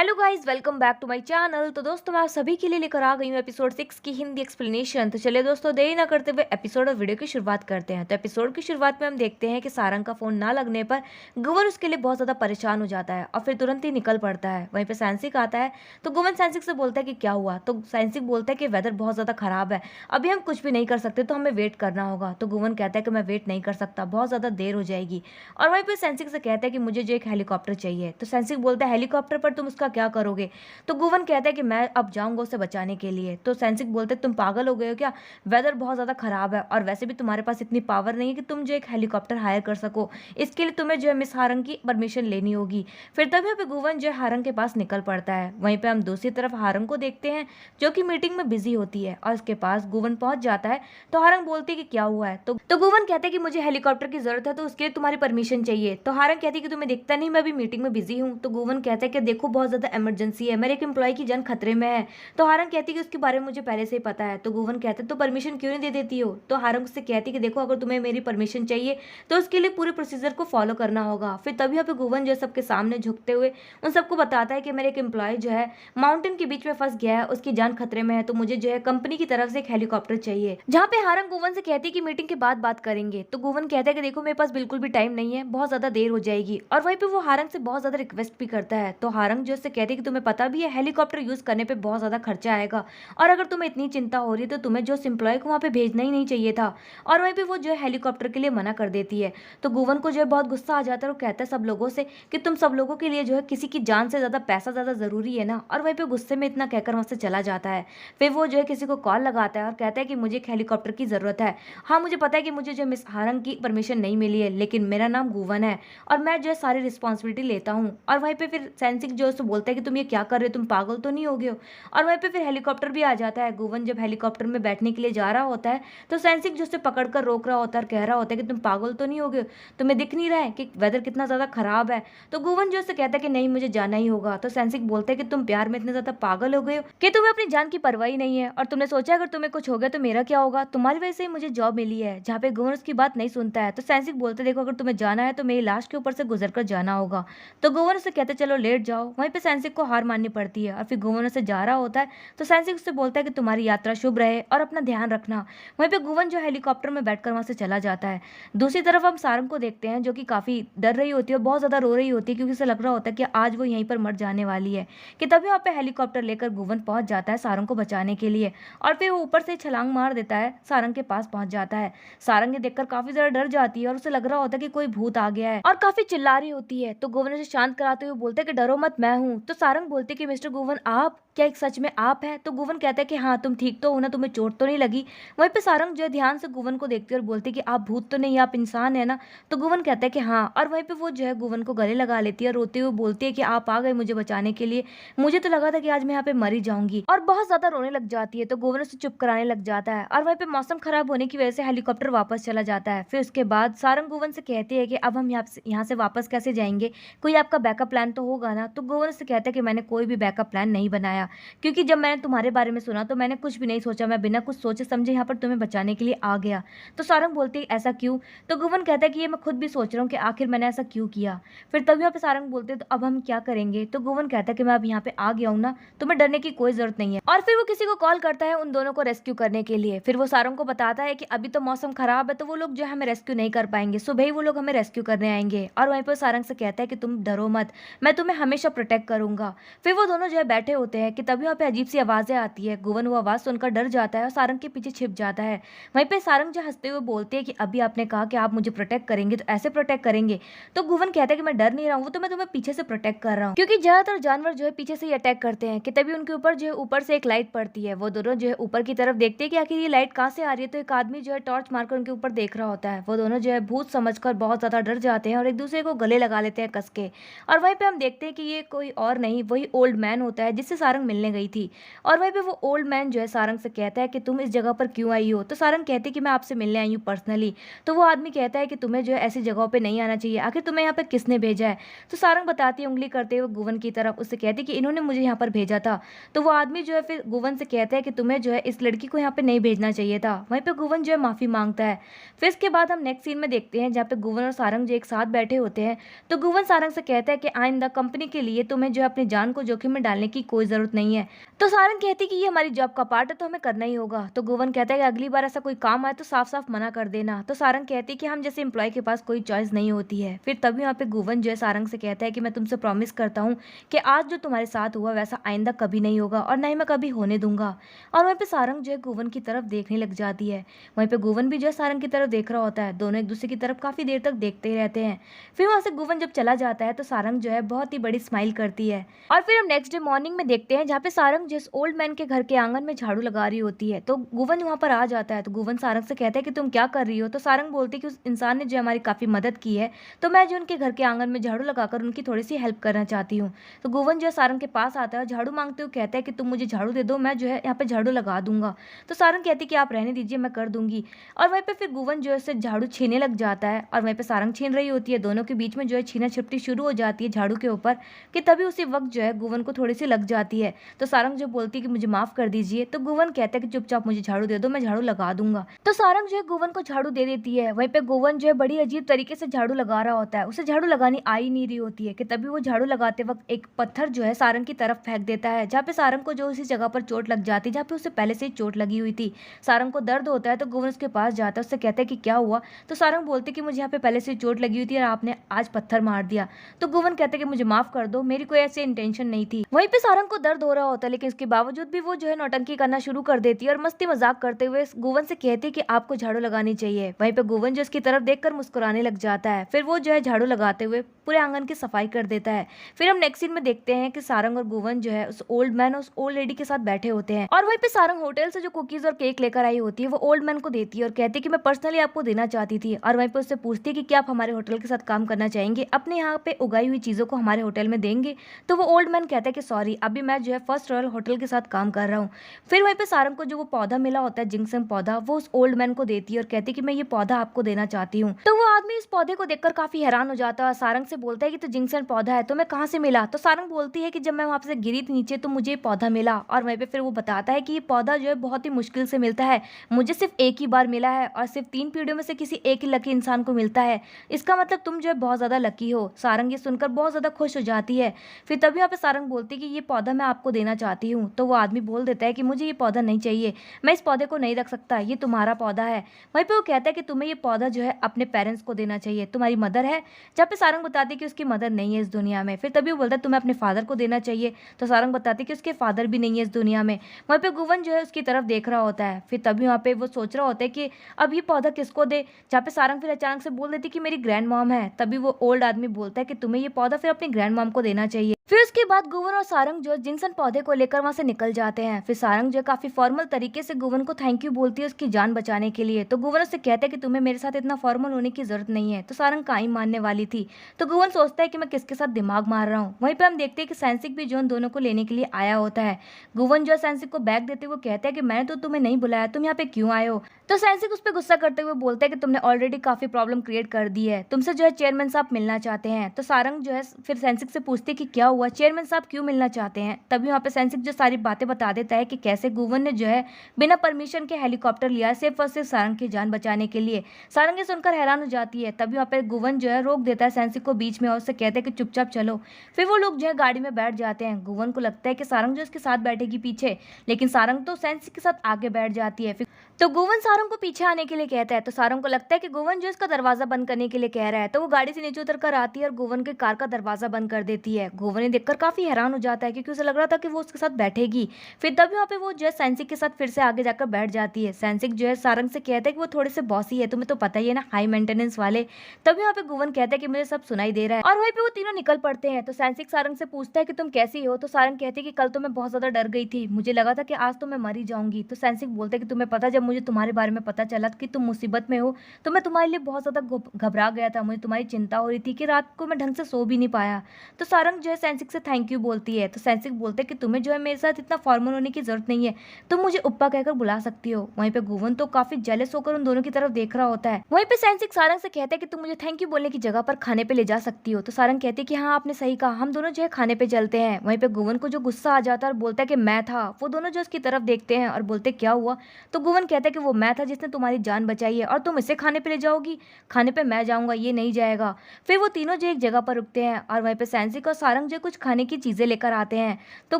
Hello guys, welcome back to my channel. तो दोस्तों, मैं आप सभी के लिए लेकर आ गई हूँ एपिसोड 6 की हिंदी एक्सप्लेनेशन। तो चलिए दोस्तों, देरी ना करते हुए एपिसोड और वीडियो की शुरुआत करते हैं। तो एपिसोड की शुरुआत में हम देखते हैं कि सारंग का फोन ना लगने पर गुवन उसके लिए बहुत ज़्यादा परेशान हो जाता है और फिर तुरंत ही निकल पड़ता है। वहीं पर सैंसिक आता है तो गुवन सैंसिक से बोलता है कि क्या हुआ। तो सैंसिक बोलता है कि वेदर बहुत ज़्यादा खराब है, अभी हम कुछ भी नहीं कर सकते, तो हमें वेट करना होगा। तो गुवन कहता है कि मैं वेट नहीं कर सकता, बहुत ज़्यादा देर हो जाएगी। और वहीं पर सैंसिक से कहता है कि मुझे जो एक हेलीकॉप्टर चाहिए। तो सैंसिक बोलता है हेलीकॉप्टर पर तुम उसका क्या करोगे। तो गुवन कहता है कि मैं अब जाऊंगा उसे बचाने के लिए। तो सैंसिक बोलते हैं तुम पागल हो गए हो क्या, वेदर बहुत ज़्यादा खराब है और वैसे भी तुम्हारे पास इतनी पावर नहीं है कि तुम जो एक हेलीकॉप्टर हायर कर सको। इसके लिए तुम्हें जो है मिस हारंग की परमिशन लेनी होगी। फिर तभी पे गुवन जो है हारंग के पास निकल पड़ता है। वहीं पे हम दूसरी तरफ हारंग को देखते हैं जो कि मीटिंग में बिजी होती है और उसके पास गुवन पहुंच जाता है। तो हारंग बोलती है कि क्या हुआ है। तो गुवन कहते हैं कि मुझे हेलीकॉप्टर की जरूरत है, तो उसके लिए तुम्हारी परमिशन चाहिए। तो हारंग कहती है कि तुम्हें दिखता नहीं मैं अभी मीटिंग में बिजी हूँ। तो गुवन कहता है कि देखो बहुत ज्यादा इमरजेंसी है, मेरे एक एम्प्लॉय की जान खतरे में है। तो हारंग कहती है कि उसके बारे में मुझे पहले से ही पता है। तो गुवन कहते तो परमिशन क्यों नहीं दे देती हो। तो हारंग उससे कहती है कि देखो अगर तुम्हें मेरी परमिशन चाहिए तो उसके लिए पूरे प्रोसीजर को फॉलो करना होगा। फिर तभी यहाँ पे गुवन जो है सबके सामने झुकते हुए उन सबको बताता है कि मेरे एक एम्प्लॉय जो है माउंटेन के बीच में फंस गया है, उसकी जान खतरे में है, तो मुझे जो है कंपनी की तरफ से एक हेलीकॉप्टर चाहिए। जहाँ पे हारंग गुवन से कहती है कि मीटिंग के बाद बात करेंगे। तो गुवन कहता है कि देखो मेरे पास बिल्कुल भी टाइम नहीं है, बहुत ज्यादा देर हो जाएगी। और वहीं पे वो हारंग से बहुत ज्यादा रिक्वेस्ट भी करता है। तो हारंग जो उससे कहती है कि तुम्हें पता भी है हेलीकॉप्टर यूज करने पे बहुत ज्यादा खर्चा आएगा, और अगर तुम्हें इतनी चिंता हो रही है तो तुम्हें जो एम्प्लॉय को वहाँ पे भेजना ही नहीं चाहिए था। और वहीं पे वो जो है हेलीकॉप्टर के लिए मना कर देती है। तो गुवन को जो है बहुत गुस्सा आ जाता है और कहता है सब लोगों से कि तुम सब लोगों के लिए जो है किसी की जान से ज्यादा पैसा ज्यादा जरूरी है ना। और वहीं पे गुस्से में इतना कहकर वहां से चला जाता है। फिर वो जो है किसी को कॉल लगाता है और कहता है कि मुझे एक हेलीकॉप्टर की जरूरत है। हाँ मुझे पता है कि मुझे जो मिस हारंग की परमिशन नहीं मिली है, लेकिन मेरा नाम गुवन है और मैं जो है सारी रिस्पॉन्सिबिलिटी लेता हूँ। और वहीं पे फिर सैंसिक जो है उससे बोलता है कि तुम ये क्या कर रहे हो, तुम पागल तो नहीं हो गए हो। और वहीं पे फिर हेलीकॉप्टर भी आ जाता है। गुवन जब हेलीकॉप्टर में बैठने के लिए जा रहा होता है तो सैंसिक जो उसे पकड़कर रोक रहा होता है और कह रहा होता है कि तुम पागल तो नहीं हो गए, तुम्हें दिख नहीं रहा है कि वेदर कितना ज्यादा खराब है। तो गुवन जो उसे कहता है कि नहीं मुझे जाना ही होगा। तो सैंसिक बोलते हैं कि तुम प्यार में इतने ज्यादा पागल हो गए हो कि तुम्हें अपनी जान की परवाह ही नहीं है, और तुमने सोचा अगर तुम्हें कुछ हो गया तो मेरा क्या होगा, तुम्हारी वजह से ही मुझे जॉब मिली है। जहाँ पे गुवन उसकी बात नहीं सुनता है। तो सैंसिक बोलते देखो अगर तुम्हें जाना है तो मेरी लाश के ऊपर से गुजर कर जाना होगा। तो गुवन उसे कहते चलो लेट जाओ। वहीं पे सैंसिक को हार माननी पड़ती है और फिर गुवन उसे जा रहा होता है। तो सैंसिक उससे बोलता है कि तुम्हारी यात्रा शुभ रहे और अपना ध्यान रखना। वहीं पे गुवन जो हेलीकॉप्टर में बैठकर वहां से चला जाता है। दूसरी तरफ हम सारंग को देखते हैं जो कि काफी डर रही होती है और बहुत ज्यादा रो रही होती है, क्योंकि उसे लग रहा होता है कि आज वो यहीं पर मर जाने वाली है। कि तभी वहां पे हेलीकॉप्टर लेकर गुवन पहुंच जाता है सारंग को बचाने के लिए, और फिर वो ऊपर से छलांग मार देता है, सारंग के पास पहुंच जाता है। सारंग ये देखकर काफी ज्यादा डर जाती है और उसे लग रहा होता है कि कोई भूत आ गया है और काफी चिल्ला रही होती है। तो गुवन उसे शांत कराते हुए बोलते हैं कि डरो मत, मैं हूँ। तो सारंग बोलती है कि मिस्टर गुवन आप क्या एक सच में आप है। तो गुवन कहता है कि हाँ तुम ठीक तो हो ना, तुम्हें चोट तो नहीं लगी। वहीं पे सारंग जो है ध्यान से गुवन को देखती है और बोलती है कि आप भूत तो नहीं, आप इंसान है ना। तो गुवन कहता है कि हाँ, और वहीं पे वो जो है गुवन को गले लगा लेती है, रोते हुए बोलती है कि आप आ गए मुझे बचाने के लिए, मुझे तो लगा था कि आज मैं यहाँ पे मरी जाऊंगी। और बहुत ज्यादा रोने लग जाती है। तो गुवन उसे चुप कराने लग जाता है और वहीं पे मौसम खराब होने की वजह से हेलीकॉप्टर वापस चला जाता है। फिर उसके बाद सारंग गुवन से कहती है कि अब हम यहाँ से वापस कैसे जाएंगे, कोई आपका बैकअप प्लान तो होगा ना। तो गुवन से कहता है कि मैंने कोई भी बैकअप प्लान नहीं बनाया, क्योंकि जब मैंने तुम्हारे बारे में सुना तो मैंने कुछ भी नहीं सोचा, मैं बिना कुछ सोचे समझे यहाँ पर तुम्हें बचाने के लिए आ गया। तो सारंग बोलती है ऐसा क्यों। तो गुवन कहता है कि ये मैं खुद भी सोच रहा हूँ कि आखिर मैंने ऐसा क्यों किया। फिर तभी यहाँ पे सारंग बोलते हैं तो अब हम क्या करेंगे। तो गुवन कहता है कि मैं अब यहाँ पे आ गया हूँ ना, तुम्हें डरने की कोई जरूरत नहीं है। और फिर वो किसी को कॉल करता है उन दोनों को रेस्क्यू करने के लिए। फिर वो सारंग को बताता है कि अभी तो मौसम खराब है तो वो लोग जो है हमें रेस्क्यू नहीं कर पाएंगे, सुबह ही वो लोग हमें रेस्क्यू करने आएंगे। और वहीं पर सारंग से कहता है कि तुम डरो मत, मैं तुम्हें हमेशा प्रोटेक्ट करूंगा। फिर वो दोनों जो है बैठे होते हैं कि तभी वहाँ पे अजीब सी आवाजें आती है। गुवन वो आवाज सुनकर डर जाता है और सारंग के पीछे छिप जाता है। वहीं पे सारंग जो हंसते हुए बोलते हैं कि अभी आपने कहा कि आप मुझे प्रोटेक्ट करेंगे तो ऐसे प्रोटेक्ट करेंगे। तो गुवन कहता है कि मैं डर नहीं रहा हूँ, वो तो मैं तुम्हें पीछे से प्रोटेक्ट कर रहा हूँ, क्योंकि ज्यादातर जानवर जो है पीछे से ही अटैक करते हैं। कि तभी उनके ऊपर जो है ऊपर से एक लाइट पड़ती है। वो दोनों जो है ऊपर की तरफ देखते हैं कि आखिर ये लाइट कहाँ से आ रही है। तो एक आदमी जो है टॉर्च मारकर उनके ऊपर देख रहा होता है। वो दोनों जो है भूत समझकर बहुत ज्यादा डर जाते हैं और एक दूसरे को गले लगा लेते हैं कस के। और वहीं पे हम देखते हैं कि ये कोई और नहीं, वही ओल्ड मैन होता है जिससे सारंग सारंग मिलने गई थी। और वहीं पे वो ओल्ड मैन जो है सारंग से कहता है कि तुम इस जगह पर क्यों आई हो। तो सारंग कहती है कि मैं आपसे मिलने आई हूँ पर्सनली। तो वो आदमी कहता है कि तुम्हें जो है ऐसी जगहों पे नहीं आना चाहिए, आखिर तुम्हें यहाँ पे किसने भेजा है। तो सारंग बताती है उंगली करते हुए गुवन की तरफ, उससे कहती है कि इन्होंने मुझे यहाँ पर भेजा था। तो वो आदमी जो है फिर गुवन से कहता है कि तुम्हें जो है इस लड़की को यहाँ पे नहीं भेजना चाहिए था। वहीं पे गुवन जो है माफी मांगता है। फिर इसके बाद हम नेक्स्ट सीन में देखते हैं जहाँ पे गुवन और सारंग जो एक साथ बैठे होते हैं। तो गुवन सारंग से कहता है कि आइंदा कंपनी के लिए तुम्हें जो है अपनी जान को जोखिम में डालने की कोई जरूरत नहीं है। तो सारंग कहती है कि ये हमारी जॉब का पार्ट है तो हमें करना ही होगा। तो गुवन कहता है कि अगली बार ऐसा कोई काम आए तो साफ साफ मना कर देना। तो सारंग कहती है कि हम जैसे एम्प्लॉय के पास कोई चॉइस नहीं होती है। फिर तभी यहाँ पे गुवन जो है सारंग से कहता है कि मैं तुमसे प्रॉमिस करता हूँ कि आज जो तुम्हारे साथ हुआ वैसा आइंदा कभी नहीं होगा और ना ही मैं कभी होने दूंगा। और वहीं पे सारंग जो है गुवन की तरफ देखने लग जाती है। वहीं पे गुवन भी जो है सारंग की तरफ देख रहा होता है। दोनों एक दूसरे की तरफ काफी देर तक देखते ही रहते हैं। फिर वहां से गुवन जब चला जाता है तो सारंग जो है बहुत ही बड़ी स्माइल करती है। और फिर हम नेक्स्ट डे मॉर्निंग में देखते हैं जहाँ पे सारंग जिस ओल्ड मैन के घर के आंगन में झाड़ू लगा रही होती है। तो गुवन वहां पर आ जाता है। तो गुवन सारंग से कहता है कि तुम क्या कर रही हो। तो सारंग बोलती है कि उस इंसान ने जो हमारी काफी मदद की है तो मैं जो उनके घर के आंगन में झाड़ू लगाकर उनकी थोड़ी सी हेल्प करना चाहती हूँ। तो गुवन जो है सारंग के पास आता है और झाड़ू मांगते हुए कहता है कि तुम मुझे झाड़ू दे दो, मैं जो है यहाँ पे झाड़ू लगा दूंगा। तो सारंग कहती है कि आप रहने दीजिए, मैं कर दूंगी। और वहीं पे फिर गुवन जो है उससे झाड़ू छीने लग जाता है और वहीं पे सारंग छीन रही होती है। दोनों के बीच में जो है छीना छिपटी शुरू हो जाती है झाड़ू के ऊपर कि तभी उसी वक्त जो है गुवन को थोड़ी सी लग जाती है। तो सारंग जो बोलती है कि मुझे माफ कर दीजिए। तो गुवन कहता है कि चुपचाप मुझे झाड़ू दे दो, मैं झाड़ू लगा दूंगा। तो सारंग जो है गुवन को झाड़ू दे देती है। वहीं पे गुवन जो है बड़ी अजीब तरीके से झाड़ू लगा रहा होता है, उसे झाड़ू लगानी आ ही नहीं रही होती है कि तभी वो झाड़ू लगाते वक्त एक पत्थर जो है सारंग की तरफ फेंक देता है, जहाँ पे सारंग को जो उसी जगह पर चोट लग जाती है जहाँ पे उसे पहले से ही चोट लगी हुई थी। सारंग को दर्द होता है तो गुवन उसके पास जाता है, उससे कहता है कि क्या हुआ। तो सारंग बोलते कि मुझे यहाँ पे पहले से चोट लगी हुई थी और आपने आज पत्थर मार दिया। तो गुवन कहते कि मुझे माफ कर दो, मेरी कोई ऐसी इंटेंशन नहीं थी। वहीं पे सारंग को दर्द हो रहा होता है लेकिन इसके बावजूद भी वो जो है नौटंकी करना शुरू कर देती है और मस्ती मजाक करते हुए गुवन से कहती है कि आपको झाड़ू लगानी चाहिए। वहीं पे गुवन जो इसकी तरफ देखकर मुस्कुराने लग जाता है। फिर वो जो है झाड़ू लगाते हुए पूरे आंगन की सफाई कर देता है। फिर हम नेक्स्ट सीन में देखते हैं कि सारंग और गुवन जो है उस ओल्ड मैन और उस ओल्ड लेडी के साथ बैठे होते हैं और वहीं पे सारंग होटल से जो कुकीज और केक लेकर आई होती है वो ओल्ड मैन को देती है और कहती है कि मैं पर्सनली आपको देना चाहती थी। और वहीं पे उससे पूछती है कि क्या आप हमारे होटल के साथ काम करना चाहेंगे, अपने यहाँ पे उगाई हुई चीजों को हमारे होटल में देंगे। तो वो ओल्ड मैन कहता है कि सॉरी, अभी मैं जो है फर्स्ट रॉयल होटल के साथ काम कर रहा हूँ। फिर वहीं पे सारंग को जो वो पौधा मिला होता है जिंगसम पौधा, वो उस ओल्ड मैन को देती है और कहती है कि मैं ये पौधा आपको देना चाहती हूँ। तो वो आदमी इस पौधे को देखकर काफी हैरान हो जाता है। सारंग से बोलता है कि तो जिंगसन पौधा है, तो मैं कहाँ से मिला। तो सारंग बोलती है कि जब मैं वहां से गिरी थी नीचे तो मुझे ये पौधा मिला। और वहीं पे फिर वो बताता है कि ये पौधा जो है बहुत ही मुश्किल से मिलता है, मुझे सिर्फ एक ही बार मिला है और सिर्फ 3 पीढ़ियों में से किसी एक ही लकी इंसान को मिलता है। इसका मतलब तुम जो है बहुत ज्यादा लकी हो। सारंग ये सुनकर बहुत ज्यादा खुश हो जाती है। फिर तभी यहाँ पे सारंग बोलती है कि ये पौधा मैं आपको देना चाहती हूँ। तो वो आदमी बोल देता है कि मुझे ये पौधा नहीं चाहिए, मैं इस पौधे को नहीं रख सकता, ये तुम्हारा पौधा है। वहीं पे वो कहता है कि तुम्हें ये पौधा जो है अपने पेरेंट्स को देना चाहिए, तुम्हारी मदर है। जहाँ पे सारंग बताती है कि उसकी मदर नहीं है इस दुनिया में। फिर तभी वो बोलता है तुम्हें अपने फादर को देना चाहिए। तो सारंग बताती है कि उसके फादर भी नहीं है इस दुनिया में। वहीं पे गुवन जो है उसकी तरफ देख रहा होता है। फिर तभी वहाँ पे वो सोच रहा होता है कि अब ये पौधा किसको दे। जहाँ पे सारंग फिर अचानक से बोल देती कि मेरी ग्रैंड मॉम है। तभी वो ओल्ड आदमी बोलता है कि तुम्हें ये पौधा फिर अपनी ग्रैंड मॉम को देना चाहिए। फिर उसके बाद गुवन और सारंग जो जिंगसन पौधे को लेकर वहां से निकल जाते हैं। फिर सारंग जो काफी फॉर्मल तरीके से गुवन को थैंक यू बोलती है उसकी जान बचाने के लिए। तो गुवन उससे कहता है कि तुम्हें मेरे साथ इतना फॉर्मल होने की जरूरत नहीं है। तो सारंग का ही मानने वाली थी। तो गुवन सोचता है कि मैं किसके साथ दिमाग मार रहा हूँ। वहीं पे हम देखते हैं कि सैंसिक भी जो दोनों को लेने के लिए आया होता है। गुवन जो सैंसिक को बैग देते हुए कहता है कि मैंने तो तुम्हें नहीं बुलाया, तुम यहाँ पे क्यों आए हो। तो सैंसिक उस पर गुस्सा करते हुए बोलता है कि तुमने ऑलरेडी काफी प्रॉब्लम क्रिएट कर दी है, तुमसे जो है चेयरमैन साहब मिलना चाहते हैं। तो सारंग जो है फिर सैंसिक से पूछते कि क्या हुआ, चेयरमैन साहब क्यों मिलना चाहते हैं। तभी वहाँ पे सैंसिक जो सारी बातें बता देता है कि कैसे गुवन ने जो है बिना परमिशन के हेलीकॉप्टर लिया सिर्फ और सिर्फ सारंग की जान बचाने के लिए। सारंग ये सुनकर हैरान हो जाती है। तभी वहाँ पे गुवन जो है रोक देता है सैंसिक को बीच में और उससे कहते हैं कि चुपचाप चलो। फिर वो लोग जो है गाड़ी में बैठ जाते हैं। गुवन को लगता है कि सारंग जो उसके साथ बैठेगी पीछे, लेकिन सारंग तो सैंसिक के साथ आगे बैठ जाती है। तो गुवन सारंग को पीछे आने के लिए कहता है। तो सारंग को लगता है कि गुवन जो इसका दरवाजा बंद करने के लिए कह रहा है। तो वो गाड़ी से नीचे उतर कर आती है और गुवन के कार का दरवाजा बंद कर देती है। गुवन ने देखकर काफी हैरान हो जाता है क्योंकि उसे लग रहा था कि वो उसके साथ बैठेगी। फिर तभी वहाँ पे वो जो है सैंसिक के साथ फिर से आगे जाकर बैठ जाती है। सैंसिक जो है सारंग से कहता है कि वो थोड़े से बॉसी है, तुम्हें तो पता ही है ना, हाई मेंटेनेंस वाले। तभी वहाँ पे गुवन कहता है कि मुझे सब सुनाई दे रहा है। और वहीं पे वो तीनों निकल पड़ते हैं। तो सैंसिक सारंग से पूछता है कि तुम कैसी हो। तो सारंग कहती है कि कल तो मैं बहुत ज्यादा डर गई थी, मुझे लगा था कि आज तो मैं मर ही जाऊंगी। तो सैंसिक बोलता है कि तुम्हें पता जब मुझे तुम्हारे बारे में पता चला कि तुम मुसीबत में हो तो मैं तुम्हारे लिए बहुत ज़्यादा घबरा गया था। मुझे तुम्हारी चिंता हो रही थी कि रात को मैं ढंग से सो भी नहीं पाया। तो सारंग जो है सेंसिक से थैंक यू बोलती है। तो सेंसिक बोलते हैं कि तुम्हें जो है मेरे साथ इतना फॉर्मल होने की ज़रूरत नहीं है, तुम मुझे उपा कहकर बुला सकती हो। वहीं पे गुवन तो काफ़ी जेलस होकर उन दोनों की तरफ देख रहा होता है। वहीं पे सेंसिक सारंग से कहता है कि तुम मुझे थैंक यू बोलने की जगह पर खाने पे ले जा सकती हो। तो सारंग कहती है कि हाँ आपने सही कहा, हम दोनों जो है खाने पे चलते हैं। वहीं पे गुवन को जो गुस्सा आ जाता है और बोलता है कि मैं था। वो दोनों जो उसकी तरफ देखते हैं और बोलते क्या हुआ। तो गुवन कहता है कि वो मैं था जिसने तुम्हारी जान बचाई है और तुम इसे खाने पे ले जाओगी। खाने पे मैं जाऊंगा, ये नहीं जाएगा। फिर वो तीनों जो एक जगह पर रुकते हैं और वहीं पे सेंसिक और सारंग जो कुछ खाने की चीजें लेकर आते हैं। तो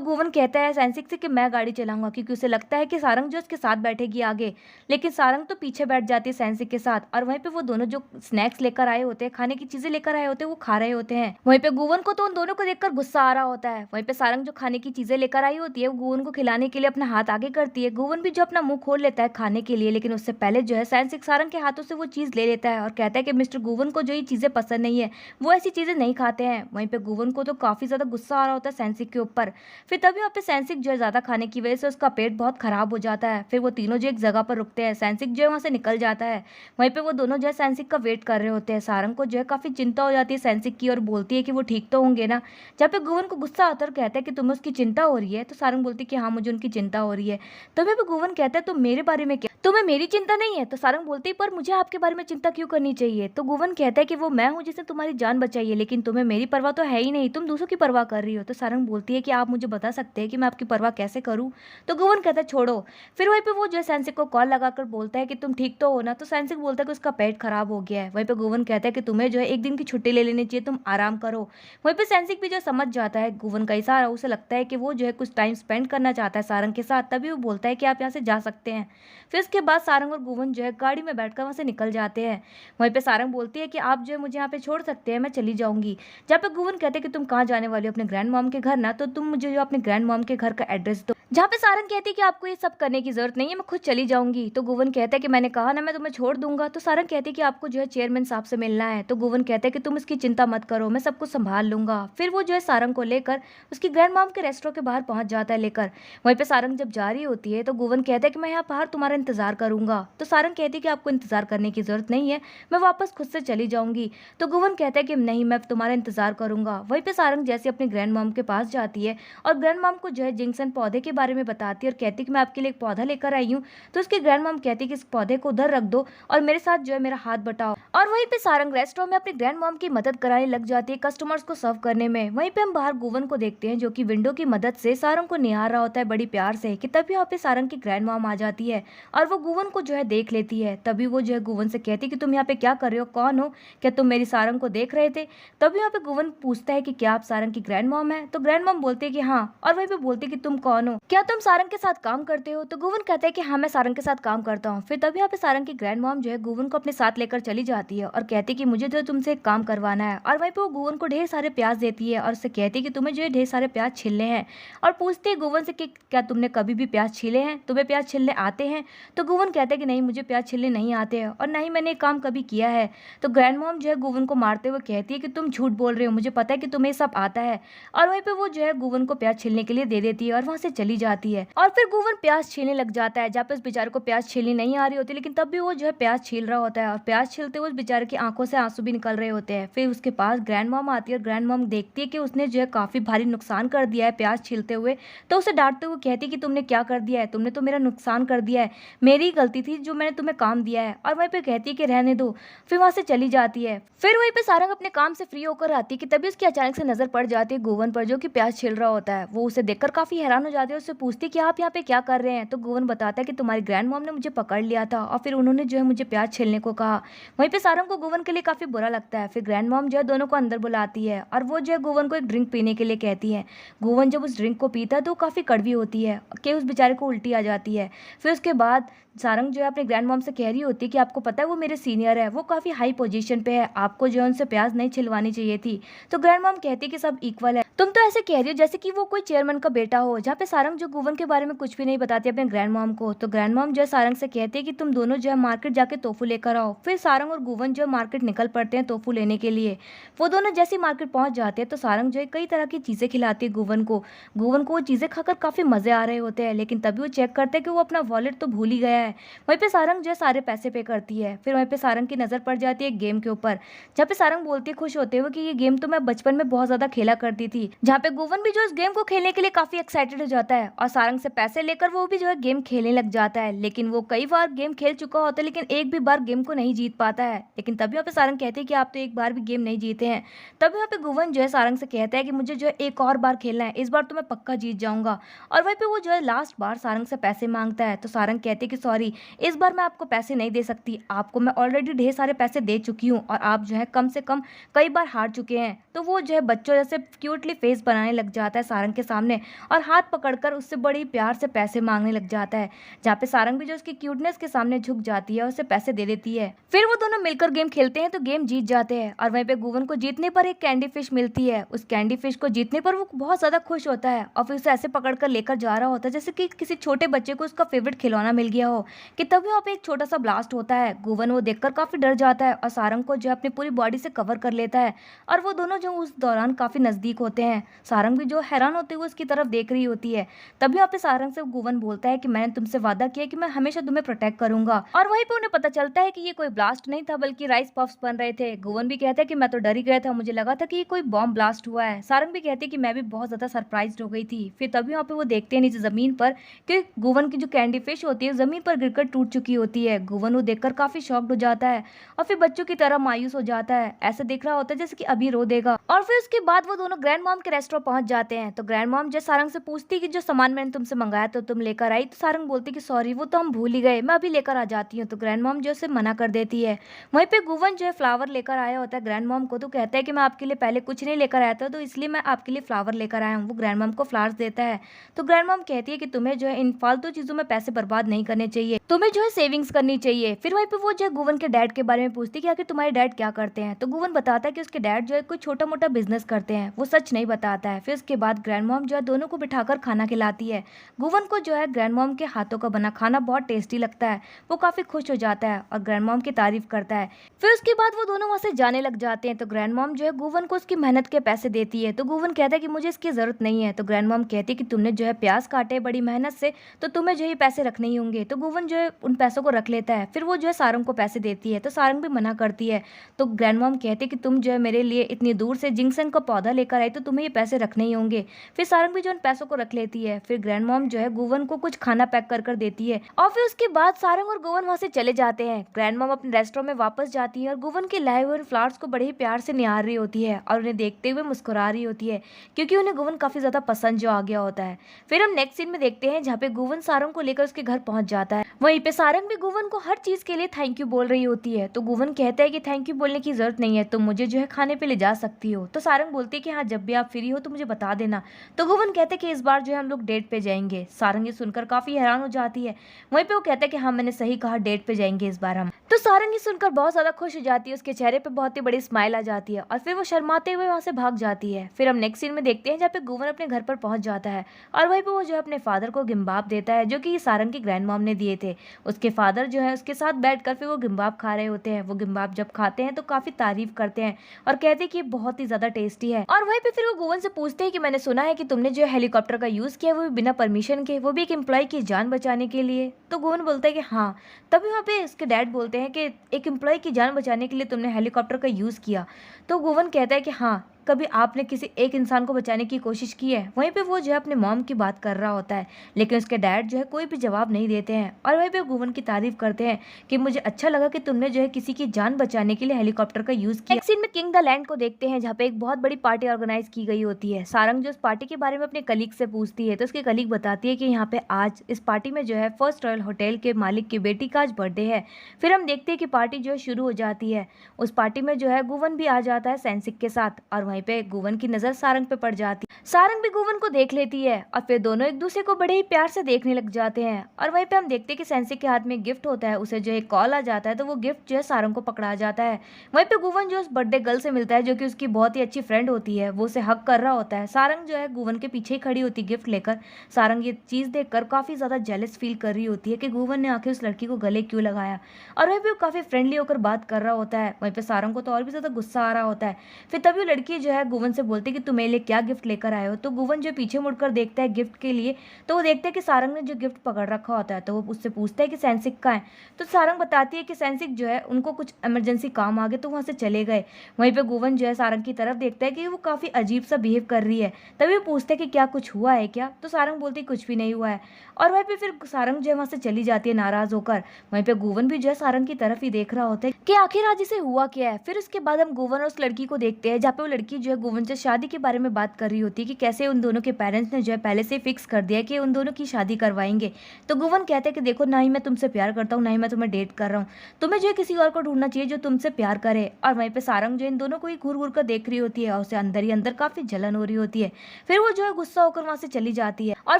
गुवन कहता है सेंसिक से कि मैं गाड़ी चलाऊंगा, क्योंकि उसे लगता है कि सारंग जो उसके साथ बैठेगी आगे। लेकिन सारंग तो पीछे बैठ जाती है सेंसिक के साथ और वहीं पे वो दोनों जो स्नैक्स लेकर आए होते हैं, खाने की चीजें लेकर आए होते हैं, वो खा रहे होते हैं। वहीं पे गुवन को तो उन दोनों को देखकर गुस्सा आ रहा होता है। वहीं पे सारंग जो खाने की चीजें लेकर आई होती है वो गुवन को खिलाने के लिए अपना हाथ आगे करती है। गुवन भी जो अपना मुंह खोल लेता है खाने के लिए, लेकिन उससे पहले जो है सेंसिक सारंग के हाथों से वो चीज ले लेता है और कहता है कि मिस्टर गुवन को जो ये चीजें पसंद नहीं है, वो ऐसी चीजें नहीं खाते हैं। वहीं पे गुवन को तो काफी ज्यादा गुस्सा आ रहा होता है सेंसिक के ऊपर। फिर तभी वहाँ पे सेंसिक जो है ज्यादा खाने की वजह से उसका पेट बहुत खराब हो जाता है। फिर वो तीनों जो एक जगह पर रुकते हैं, सेंसिक जो है वहाँ से निकल जाता है। वहीं पे वो दोनों जो है सेंसिक का वेट कर रहे होते हैं। सारंग को जो है काफी चिंता हो जाती है सेंसिक की और बोलती है कि वो ठीक तो होंगे ना। जहाँ पे गुवन को गुस्सा आता है और कहता है कि तुम्हें उसकी चिंता हो रही है। तो सारंग बोलती है कि हाँ मुझे उनकी चिंता हो रही है। तभी पे गुवन कहता है तो मेरे बारे में क्या, तुम्हें मेरी चिंता नहीं है। तो सारंग बोलती है पर मुझे आपके बारे में चिंता क्यों करनी चाहिए। तो गुवन कहता है कि वो मैं हूँ जिसने तुम्हारी जान बचाई है, लेकिन तुम्हें मेरी परवाह तो है ही नहीं, तुम दूसरों की परवाह कर रही हो। तो सारंग बोलती है कि आप मुझे बता सकते हैं कि मैं आपकी परवाह कैसे करूँ। तो गुवन कहता है छोड़ो। फिर वहीं पे वो जो है सेंसिक को कॉल लगाकर बोलता है कि तुम ठीक तो हो ना। तो सेंसिक बोलता है कि उसका पेट खराब हो गया है। वहीं पे गुवन कहता है कि तुम्हें जो है एक दिन की छुट्टी ले लेनी चाहिए, तुम आराम करो। वहीं पे सेंसिक भी जो समझ जाता है गुवन का इशारा, उसे लगता है कि वो जो है कुछ टाइम स्पेंड करना चाहता है सारंग के साथ। तभी वो बोलता है कि आप यहाँ से जा सकते हैं। फिर उसके बाद सारंग और गुवन जो है गाड़ी में बैठकर वहाँ से निकल जाते हैं। वहीं पे सारंग बोलती है कि आप जो है मुझे यहाँ पे छोड़ सकते हैं, मैं चली जाऊंगी। जहाँ पे गुवन कहते हैं कि तुम कहाँ जाने वाली हो, अपने ग्रैंड मॉम के घर ना। तो तुम मुझे जो अपने ग्रैंड मॉम के घर का एड्रेस दो। जहाँ पे सारंग कहती है कि आपको ये सब करने की जरूरत नहीं है, मैं खुद चली जाऊंगी। तो गुवन कहता है कि मैंने कहा ना मैं तुम्हें छोड़ दूंगा। तो सारंग कहती है कि आपको जो है चेयरमैन साहब से मिलना है। तो गुवन कहता है कि तुम इसकी चिंता मत करो, मैं सब कुछ संभाल लूंगा। फिर वो जो है सारंग को लेकर उसकी ग्रैंड मॉम के रेस्टोरेंट के बाहर पहुंच जाता है लेकर। वहीं पे सारंग जब जा रही होती है तो गुवन कहता है कि मैं यहाँ बाहर तुम्हारा इंतजार करूंगा। तो सारंग कहती है कि आपको इंतजार करने की जरूरत नहीं है, मैं वापस खुद से चली जाऊंगी। तो गुवन कहता है कि नहीं, मैं तुम्हारा इंतजार करूंगा। वहीं पे सारंग जैसे अपनी ग्रैंड मॉम के पास जाती है और ग्रैंड मॉम को जो है जिंक्सन पौधे के बारे में बताती है और कहती है कि मैं आपके लिए एक पौधा लेकर आई हूँ। तो उसकी ग्रैंड मॉम कहती है कि इस पौधे को उधर रख दो और मेरे साथ जो है मेरा हाथ बटाओ। और वहीं पे सारंग रेस्टोरेंट में अपनी ग्रैंड मॉम की मदद कराने लग जाती है कस्टमर्स को सर्व करने में। वहीं पे हम बाहर गुवन को देखते हैं जो कि विंडो की मदद से सारंग को निहार रहा होता है बड़ी प्यार से। कि तभी वहाँ पे सारंग की ग्रैंड मॉम आ जाती है और वो गुवन को जो है देख लेती है। तभी वो जो है गुवन से कहती है कि तुम यहाँ पे क्या कर रहे हो, कौन हो, क्या तुम मेरी सारंग को देख रहे थे। तभी यहाँ पे गुवन पूछता है कि क्या आप सारंग की ग्रैंड मॉम है। तो ग्रैंड मॉम बोलती है कि हाँ, और वहीं पे बोलती है कि तुम कौन हो, क्या तुम सारंग के साथ काम करते हो। तो गुवन कहता है कि हाँ मैं सारंग के साथ काम करता हूँ। फिर तभी यहाँ पे सारंग की ग्रैंड मॉम जो है गुवन को अपने साथ लेकर चली जाती है और कहती है कि मुझे जो तुमसे एक काम करवाना है। और वहीं पे वो गुवन को ढेर सारे प्याज देती है और उससे कहती है कि तुम्हें जो है ढेर सारे प्याज छीलने हैं। और पूछती है गुवन से कि क्या तुमने कभी भी प्याज छीले हैं, तुम्हें प्याज छीलने आते हैं। तो गुवन कहता है कि नहीं, मुझे प्याज छीलने नहीं आते हैं और ना ही मैंने काम कभी किया है। तो ग्रैंड मॉम जो है गुवन को मारते हुए कहती है कि तुम झूठ बोल रहे हो, मुझे पता है कि तुम्हें सब आता है। और वहीं पे वो जो है गुवन को प्याज छीलने के लिए दे देती है और वहां से चली जाती है। और फिर गुवन प्याज छीलने लग जाता है जहाँ पे उस बेचारे को प्याज छीलनी नहीं आ रही होती, लेकिन तब भी वो जो है प्याज छील रहा होता है और प्याज छीलते हुए उस बेचारे की आंखों से आंसू भी निकल रहे होते हैं। फिर उसके पास ग्रैंड मॉम आती है और ग्रैंड मॉम देखती है कि उसने जो है काफी भारी नुकसान कर दिया है प्याज छीलते हुए। तो उसे डांटते हुए कहती है कि तुमने क्या कर दिया है, तुमने तो मेरा नुकसान कर दिया है, मेरी गलती थी जो मैंने तुम्हें काम दिया है। और वहीं पे कहती है कि रहने दो। फिर वहां से चली जाती है। फिर वहीं पे सारंग अपने काम से फ्री होकर आती है कि तभी उसकी अचानक से नजर पड़ जाती है गुवन पर जो कि प्याज छील रहा होता है। वो उसे देखकर काफी हैरान हो जाती है, उससे पूछती है कि आप यहाँ पे क्या कर रहे हैं। तो गुवन बताता है कि तुम्हारी ग्रैंड मॉम ने मुझे पकड़ लिया था और फिर उन्होंने जो है मुझे प्याज छीलने को कहा। वहीं पे सारंग को गुवन के लिए काफी बुरा लगता है। फिर ग्रैंड मॉम जो है दोनों को अंदर बुलाती है और वो जो है गुवन को एक ड्रिंक पीने के लिए कहती है। गुवन जब उस ड्रिंक को पीता है तो काफी कड़वी होती है कि उस बेचारे को उल्टी आ जाती है। फिर उसके बाद सारंग जो है अपने ग्रैंड मॉम से कह रही होती है कि आपको पता है वो मेरे सीनियर है, वो काफी हाई पोजीशन पे है, आपको जो है उनसे प्याज नहीं छिलवानी चाहिए थी। तो ग्रैंड मॉम कहती है कि सब इक्वल है, तुम तो ऐसे कह रही हो जैसे कि वो कोई चेयरमैन का बेटा हो। जहाँ पे सारंग सारंग जो गुवन के बारे में कुछ भी नहीं बताती अपने ग्रैंड मॉम को, तो ग्रैंड मॉम जो है सारंग से कहती है कि तुम दोनों जो है मार्केट जाके टोफू लेकर आओ। फिर सारंग और गुवन जो है मार्केट निकल पड़ते हैं टोफू लेने के लिए। वो दोनों जैसे ही मार्केट पहुंच जाते हैं तो सारंग जो है कई तरह की चीजें खिलाती है गुवन को। गुवन को वो चीजें खाकर काफी मजे आ रहे होते हैं, लेकिन तभी वो चेक करते हैं कि वो अपना वॉलेट तो भूल ही गया है। वहीं पे सारंग जो है सारे पैसे पे करती है। फिर वहीं पे सारंग की नजर पड़ जाती है गेम के ऊपर, जहाँ पे सारंग बोलती है खुश होते हुए कि ये गेम तो मैं बचपन में बहुत ज्यादा खेला करती थी। जहाँ पे गुवन भी जो इस गेम को खेलने के लिए काफी एक्साइटेड हो जाता है और सारंग से पैसे लेकर वो भी जो है गेम खेलने लग जाता है। लेकिन वो कई बार गेम खेल चुका होता है, लेकिन एक भी बार गेम को नहीं जीत पाता है। लेकिन तभी यहाँ पे सारंग कहते हैं कि आप तो एक बार भी गेम नहीं जीते हैं। तभी यहाँ पे गुवन जो है सारंग से कहता है कि मुझे जो है एक और बार खेलना है, इस बार तो मैं पक्का जीत जाऊंगा। और वहीं पे वो जो है लास्ट बार सारंग से पैसे मांगता है। तो सारंग कहते हैं कि सॉरी, इस बार मैं आपको पैसे नहीं दे सकती, आपको मैं ऑलरेडी ढेर सारे पैसे दे चुकी हूँ और आप जो है कम से कम कई बार हार चुके हैं। तो वो जो है बच्चों जैसे क्यूटली फेस बनाने लग जाता है सारंग के सामने और हाथ पकड़कर उससे बड़ी प्यार से पैसे मांगने लग जाता है। जहाँ पे सारंग भी जो उसकी क्यूटनेस के सामने झुक जाती है और उसे पैसे दे देती है। फिर वो दोनों मिलकर गेम खेलते हैं तो गेम जीत जाते हैं और वहीं पे गुवन को जीतने पर एक कैंडी फिश मिलती है। उस कैंडी फिश को जीतने पर वो बहुत ज्यादा खुश होता है और फिर उसे ऐसे पकड़कर लेकर जा रहा होता है जैसे कि किसी छोटे बच्चे को उसका फेवरेट खिलौना मिल गया हो। कि तभी वहाँ पे एक छोटा सा ब्लास्ट होता है। गुवन वो देखकर काफी डर जाता है और सारंग को जो है अपनी पूरी बॉडी से कवर कर लेता है और वो दोनों जो उस दौरान काफी नजदीक होते हैं। सारंग भी जो हैरान होते हुए उसकी तरफ देख रही होती है। तभी वहाँ पे सारंग से गुवन बोलता है कि मैंने तुमसे वादा किया कि मैं हमेशा तुम्हें प्रोटेक्ट करूंगा। और वहीं पे उन्हें पता चलता है कि ये कोई ब्लास्ट नहीं था बल्कि राइस पफ्स बन रहे थे। गुवन भी कहता है कि मैं तो डर ही गया था, मुझे लगा था कि ये कोई बॉम्ब ब्लास्ट हुआ है। सारंग भी कहती है कि मैं भी बहुत ज्यादा सरप्राइज्ड हो गई थी। फिर तभी वहाँ पे वो देखते हैं नीचे जमीन पर कि गुवन की जो कैंडी फिश होती है जमीन पर गिरकर टूट चुकी होती है। गुवन वो देखकर काफी शॉक्ड हो जाता है और फिर बच्चों की तरह मायूस हो जाता है, ऐसे देख रहा होता है जैसे कि अभी रो देगा। और फिर उसके बाद वो दोनों ग्रैंड मॉम के रेस्टोरेंट पहुंच जाते हैं। तो ग्रैंड मॉम जो सारंग से पूछती है कि जो सामान मैंने तुमसे मंगाया तो तुम लेकर आई। तो सारंग बोलती कि सॉरी, वो तो हम भूल ही गए, मैं अभी लेकर आ जाती हूँ। तो ग्रैंड मॉम जो उसे मना कर देती है। वहीं पे गुवन जो है फ्लावर लेकर आया होता है ग्रैंड मॉम को। तो कहता है कि मैं आपके लिए पहले कुछ नहीं लेकर आया था, तो इसलिए मैं आपके लिए फ्लावर लेकर आया हूँ। वो ग्रैंड मॉम को फ्लावर्स देता है। तो ग्रैंड मॉम कहती है कि तुम्हें जो है इन फालतू चीजों में पैसे बर्बाद नहीं करने चाहिए, तुम्हें जो है सेविंग्स करनी चाहिए। फिर वहीं पे वो जो है गुवन के डैड के बारे में पूछती है कि आखिर तुम्हारे डैड क्या करते हैं। तो गुवन बताता है कि उसके डैड जो है कोई छोटा मोटा बिजनेस करते हैं, वो सच नहीं बताता है। फिर उसके बाद ग्रैंड मॉम जो है दोनों को बिठाकर खाना खिलाती है। गुवन को जो है ग्रैंड मॉम के हाथों का बना खाना बहुत टेस्टी लगता है। वो काफी खुश हो जाता है और ग्रैंड मॉम की तारीफ करता है। फिर उसके बाद वो दोनों वहां से जाने लग जाते हैं। तो ग्रैंड मॉम जो है गुवन को उसकी मेहनत के पैसे देती है। तो गुवन कहता है कि मुझे इसकी जरूरत नहीं है। तो ग्रैंड मॉम कहती है कि तुमने जो है प्याज काटे बड़ी मेहनत से, तो तुम्हें जो है पैसे रखने ही होंगे। तो गुवन जो है उन पैसों को रख लेता है। फिर वो जो है सारंग को पैसे देती है। तो सारंग भी मना करती है। तो ग्रैंड मॉम कहती है कि तुम जो है मेरे लिए इतनी दूर से जिंगसन का पौधा लेकर आई, तो तुम्हें ये पैसे रखने ही होंगे। फिर सारंग भी जो उन पैसों को रख लेती है। फिर ग्रैंड मॉम जो है गुवन को कुछ खाना पैक कर देती है और फिर उसके बाद सारंग और गुवन वहां से चले जाते हैं। ग्रैंड मॉम अपने रेस्टोरेंट में वापस जाती है और गुवन के लाए हुए फ्लावर्स को बड़े ही प्यार से निहार रही होती है और उन्हें देखते हुए मुस्कुरा रही होती है, क्योंकि उन्हें गुवन काफी ज्यादा पसंद जो आ गया होता है। फिर हम नेक्स्ट सीन में देखते हैं जहाँ पे गुवन सारंग को लेकर उसके घर पहुंच जाता है। वहीं पे सारंग भी गुवन को हर चीज के लिए थैंक यू बोल रही होती है। तो गुवन कहता है कि थैंक यू बोलने की जरूरत नहीं है, तुम मुझे जो है खाने पे ले जा सकती हो। तो सारंग बोलती है कि हाँ, जब भी आप फ्री हो तो मुझे बता देना। तो गुवन कहते हैं कि इस बार जो है हम लोग डेट पे जाएंगे। सारंग ये सुनकर काफी हैरान हो जाती है। वहीं पे वो कहता है कि हाँ, मैंने सही कहा, डेट पे जाएंगे इस बार हम। तो सारंग ये सुनकर बहुत ज्यादा खुश हो जाती है, उसके चेहरे पे बहुत ही बड़ी स्माइल आ जाती है और फिर वो शर्माते हुए वहां से भाग जाती है। फिर हम नेक्स्ट सीन में देखते हैं जहाँ पे गुवन अपने घर पर पहुंच जाता है और वहीं पे वो जो है अपने फादर को गिम्बाब देता है, जो कि सारंग की ग्रैंड मॉम ने दिए थे। उसके फादर जो है उसके साथ बैठकर फिर वो गिम्बाब खा रहे होते हैं। वो गिम्बाब जब खाते हैं तो काफी तारीफ करते हैं और कहते हैं कि ये बहुत ही ज्यादा टेस्टी है। और वहीं पे फिर वो गुवन से पूछते हैं कि मैंने सुना है कि तुमने जो हेलीकॉप्टर का यूज किया, वो भी बिना परमिशन के, वो भी एक एम्प्लॉय की जान बचाने के लिए। तो गुवन बोलता है कि हाँ। तभी वहाँ पे उसके डैड बोलते हैं कि एक एम्प्लॉय की जान बचाने के लिए तुमने हेलीकॉप्टर का यूज किया। तो गुवन कहता है कि हाँ, कभी आपने किसी एक इंसान को बचाने की कोशिश की है। वहीं पे वो जो है अपने मॉम की बात कर रहा होता है, लेकिन उसके डैड जो है कोई भी जवाब नहीं देते हैं और वहीं पे गुवन की तारीफ करते हैं कि मुझे अच्छा लगा कि तुमने जो है किसी की जान बचाने के लिए हेलीकॉप्टर का यूज किया। एक सीन में किंग द लैंड को देखते हैं जहाँ पे एक बहुत बड़ी पार्टी ऑर्गेनाइज की गई होती है। सारंग जो इस पार्टी के बारे में अपने कलीग से पूछती है तो उसकी कलीग बताती है कि यहाँ पे आज इस पार्टी में जो है फर्स्ट रॉयल होटल के मालिक की बेटी का आज बर्थडे है। फिर हम देखते हैं कि पार्टी जो है शुरू हो जाती है। उस पार्टी में जो है गुवन भी आ जाता है सेंसिक के साथ और वहीं वहीं पे गुवन की नजर सारंग पे पड़ जाती है। सारंग भी गुवन को देख लेती है और फिर दोनों एक दूसरे को बड़े ही प्यार से देखने लग जाते हैं। और वहीं पे हम देखते हैं कि सेंसिक के हाथ में गिफ्ट होता है, उसे जो एक कॉल आ जाता है तो वो गिफ्ट जो है सारंग को पकड़ा जाता है। वहीं पे गुवन जो उस बर्थडे गर्ल से मिलता है जो कि उसकी बहुत ही अच्छी फ्रेंड होती है, वो उसे हक कर रहा होता है। सारंग जो है गुवन के पीछे ही खड़ी होती है गिफ्ट लेकर। सारंग ये चीज देखकर काफी ज्यादा जेलस फील कर रही होती है कि गुवन ने आखिर उस लड़की को गले क्यों लगाया, और वहीं पे वो काफी फ्रेंडली होकर बात कर रहा होता है। वहीं पे सारंग को तो और भी ज्यादा गुस्सा आ रहा होता है। फिर तभी वो लड़की जो है गुवन से बोलती है कि तुम मेरे लिए क्या गिफ्ट लेकर आए हो। तो गुवन जो पीछे मुड़कर देखता है गिफ्ट के लिए, तो वो देखता है कि सारंग ने जो गिफ्ट पकड़ रखा होता है, तो वो उससे पूछता है कि सेंसिक का है। तो सारंग बताती है कि सेंसिक जो है उनको कुछ इमरजेंसी काम आ गए तो वहां से चले गए। वहीं पे गुवन जो है सारंग की तरफ देखता है कि वो काफी अजीब सा बिहेव कर रही है। तभी वो पूछता है कि क्या कुछ हुआ है क्या। तो सारंग बोलती है कुछ भी नहीं हुआ है। और वहीं पे फिर सारंग जो है वहां से चली जाती है नाराज होकर। वहीं पे गुवन भी जो है सारंग की तरफ ही देख रहा होता है कि आखिर आज इसे हुआ क्या है। फिर उसके बाद हम गुवन और उस लड़की को देखते हैं जहाँ पे वो लड़की जो है गुवन से शादी के बारे में बात कर रही होती है कि कैसे उन दोनों के पेरेंट्स ने जो है पहले से फिक्स कर दिया कि उन दोनों की शादी करवाएंगे। तो गुवन कहते हैं कि देखो, ना ही मैं तुमसे प्यार करता हूँ, ना ही मैं तुम्हें डेट कर रहा हूँ, तुम्हें जो है किसी और को ढूंढना चाहिए जो तुमसे प्यार करे। और वहीं पे सारंग जो इन दोनों को ही घूर घूर कर देख रही होती है और उसे अंदर ही अंदर काफी जलन हो रही होती है। फिर वो जो है गुस्सा होकर वहां से चली जाती है। और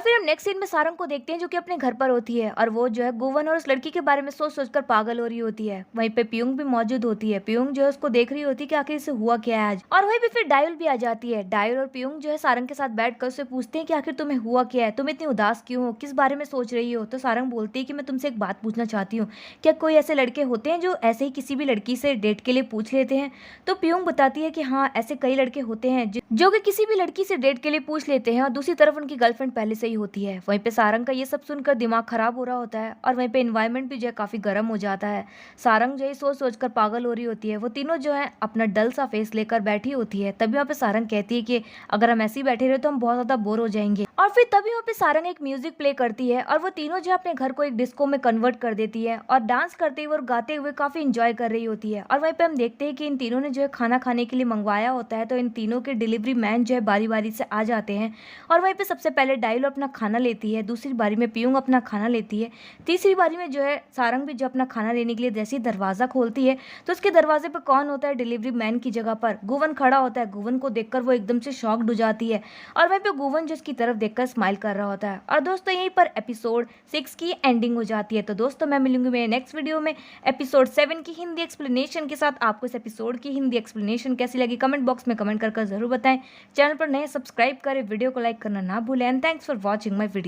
फिर हम नेक्स्ट सीन में सारंग को देखते हैं जो कि अपने घर पर होती है और वो जो है गुवन और उस लड़की के बारे में सोच सोच कर पागल हो रही होती है। वहीं पे पियुंग भी मौजूद होती है। पियुंग जो है उसको देख रही होती है कि आखिर इसे हुआ क्या है आज। और वहीं पे फिर डायल भी आ जाती है। डायल और पियुंग जो है सारंग के साथ बैठकर उससे पूछते हैं कि आखिर तुम्हें हुआ क्या है, तुम इतनी उदास क्यों हो, किस बारे में सोच रही हो। तो सारंग बोलती है कि मैं तुमसे एक बात पूछना चाहती हूँ, क्या कोई ऐसे लड़के होते हैं जो ऐसे ही किसी भी लड़की से डेट के लिए पूछ लेते हैं। तो पियुंग बताती है कि हाँ, ऐसे कई लड़के होते हैं जो कि किसी भी लड़की से डेट के लिए पूछ लेते हैं और दूसरी तरफ उनकी गर्लफ्रेंड पहले से ही होती है। वहीं पे सारंग का ये सब सुनकर दिमाग खराब हो रहा होता है और वहीं पे एनवायरनमेंट भी जो है काफी गर्म हो जाता है। सारंग जो है सोच सोच कर पागल हो रही होती है। वो तीनों जो है अपना डल सा फेस लेकर बैठी होती है। तभी वहाँ पे सारंग कहती है कि अगर हम ऐसे ही बैठे रहे तो हम बहुत ज्यादा बोर हो जाएंगे। और फिर तभी वहाँ पे सारंग एक म्यूजिक प्ले करती है और वो तीनों जो अपने घर को एक डिस्को में कन्वर्ट कर देती है और डांस करते हुए और गाते हुए काफी इंजॉय कर रही होती है। और वहीं पे हम देखते हैं कि इन तीनों ने जो है खाना खाने के लिए मंगवाया होता है। तो इन तीनों के डिलीवरी मैन जो है बारी बारी से आ जाते हैं और वहीं पे सबसे पहले डायल अपना खाना लेती है, दूसरी बारी में पियुंग अपना खाना लेती है, तीसरी बारी में जो है सारंग भी जो अपना खाना लेने के लिए जैसे ही दरवाजा खोलती है तो उसके दरवाजे पर कौन होता है, डिलीवरी मैन की जगह पर गुवन खड़ा होता है। गुवन को देखकर वो एकदम से शॉक्ड हो जाती है और वहीं पे गुवन जो उसकी तरफ देखकर स्माइल कर रहा होता है। और दोस्तों यहीं पर एपिसोड 6 की एंडिंग हो जाती है। तो दोस्तों मैं मिलूंगी मेरे नेक्स्ट वीडियो में एपिसोड 7 की हिंदी एक्सप्लेनेशन के साथ। आपको इस एपिसोड की हिंदी एक्सप्लेनेशन कैसी लगी कमेंट बॉक्स में कमेंट कर जरूर बताएं। चैनल पर नए सब्सक्राइब करें, वीडियो को लाइक करना ना भूलें। And thanks for watching my video.